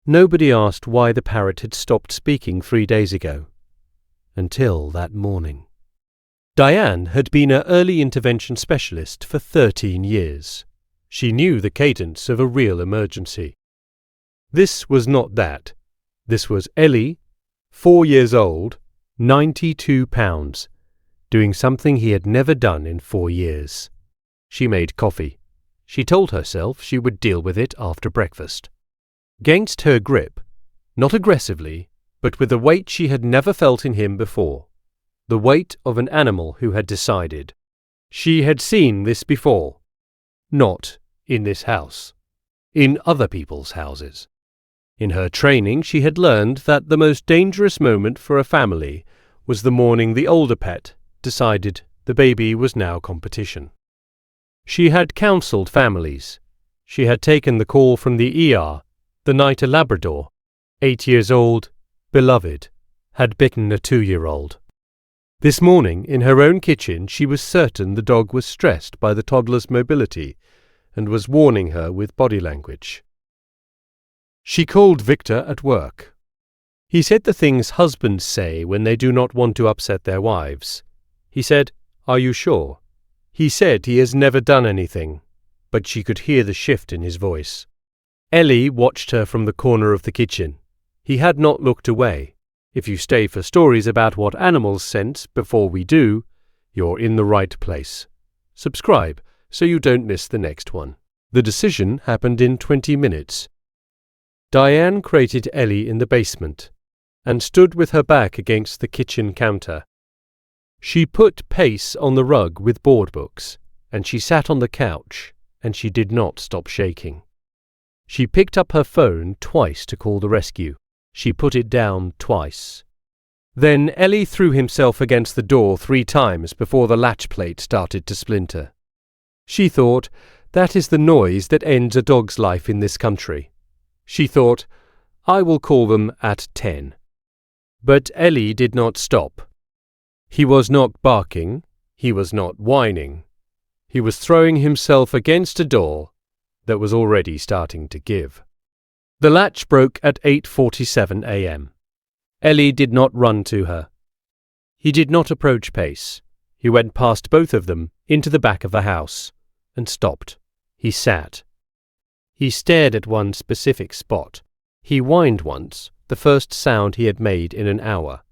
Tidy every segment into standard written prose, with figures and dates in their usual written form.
Nobody asked why the parrot had stopped speaking 3 days ago. Until that morning. Diane had been an early intervention specialist for 13 years. She knew the cadence of a real emergency. This was not that. This was Ellie, 4 years old, 92 pounds, doing something he had never done in 4 years. She made coffee. She told herself she would deal with it after breakfast. Against her grip, not aggressively, but with a weight she had never felt in him before. The weight of an animal who had decided. She had seen this before. Not in this house. In other people's houses. In her training she had learned that the most dangerous moment for a family was the morning the older pet decided the baby was now competition. She had counselled families. She had taken the call from the ER the night a Labrador, 8 years old, beloved, had bitten a 2-year-old. This morning, in her own kitchen, she was certain the dog was stressed by the toddler's mobility and was warning her with body language. She called Victor at work. He said the things husbands say when they do not want to upset their wives. He said, "Are you sure?" He said he has never done anything, but she could hear the shift in his voice. Ellie watched her from the corner of the kitchen. He had not looked away. If you stay for stories about what animals sense before we do, you're in the right place. Subscribe so you don't miss the next one. The decision happened in 20 minutes. Diane crated Ellie in the basement and stood with her back against the kitchen counter. She put Pace on the rug with board books, and she sat on the couch, and she did not stop shaking. She picked up her phone twice to call the rescue. She put it down twice. Then Ellie threw himself against the door 3 times before the latch plate started to splinter. She thought, that is the noise that ends a dog's life in this country. She thought, I will call them at 10. But Ellie did not stop. He was not barking. He was not whining. He was throwing himself against a door that was already starting to give. The latch broke at 8:47 a.m. Ellie did not run to her. He did not approach Pace. He went past both of them into the back of the house and stopped. He sat. He stared at one specific spot. He whined once, the first sound he had made in an hour.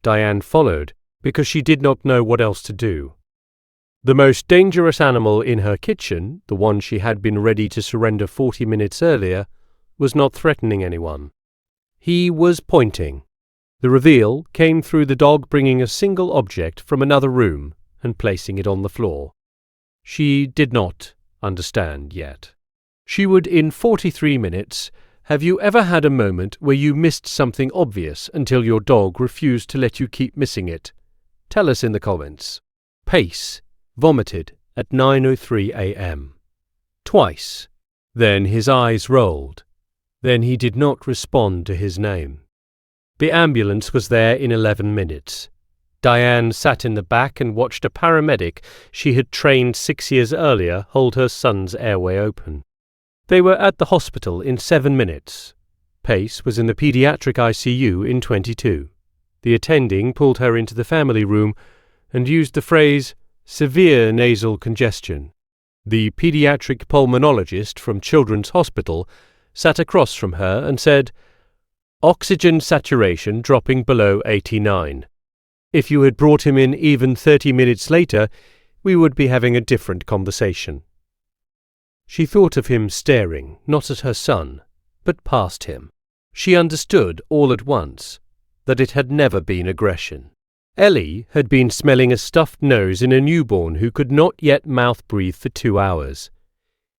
Diane followed because she did not know what else to do. The most dangerous animal in her kitchen, the one she had been ready to surrender 40 minutes earlier, was not threatening anyone. He was pointing. The reveal came through the dog bringing a single object from another room and placing it on the floor. She did not understand yet. She would, in 43 minutes, have you ever had a moment where you missed something obvious until your dog refused to let you keep missing it? Tell us in the comments. Pace vomited at 9:03 a.m. Twice. Then his eyes rolled. Then he did not respond to his name. The ambulance was there in 11 minutes. Diane sat in the back and watched a paramedic she had trained 6 years earlier hold her son's airway open. They were at the hospital in 7 minutes. Pace was in the pediatric ICU in 22. The attending pulled her into the family room and used the phrase, severe nasal congestion. The pediatric pulmonologist from Children's Hospital sat across from her and said, oxygen saturation dropping below 89. If you had brought him in even 30 minutes later, we would be having a different conversation. She thought of him staring, not at her son, but past him. She understood all at once that it had never been aggression. Ellie had been smelling a stuffed nose in a newborn who could not yet mouth breathe for 2 hours.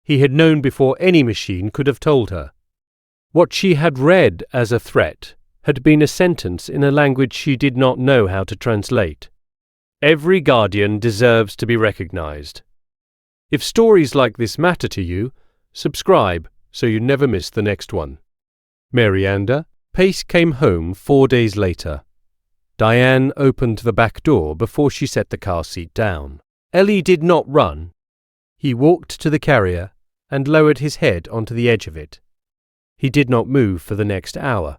He had known before any machine could have told her. What she had read as a threat had been a sentence in a language she did not know how to translate. Every guardian deserves to be recognized. If stories like this matter to you, subscribe so you never miss the next one. Marianda, Pace came home 4 days later. Diane opened the back door before she set the car seat down. Ellie did not run. He walked to the carrier and lowered his head onto the edge of it. He did not move for the next hour.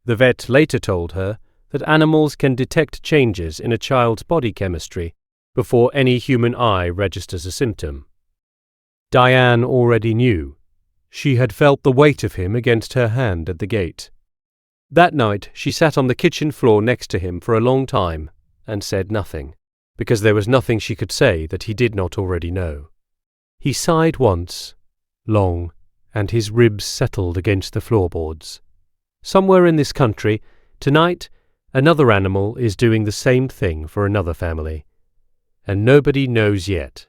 The vet later told her that animals can detect changes in a child's body chemistry before any human eye registers a symptom. Diane already knew. She had felt the weight of him against her hand at the gate. That night she sat on the kitchen floor next to him for a long time and said nothing, because there was nothing she could say that he did not already know. He sighed once, long, and his ribs settled against the floorboards. Somewhere in this country, tonight, another animal is doing the same thing for another family, and nobody knows yet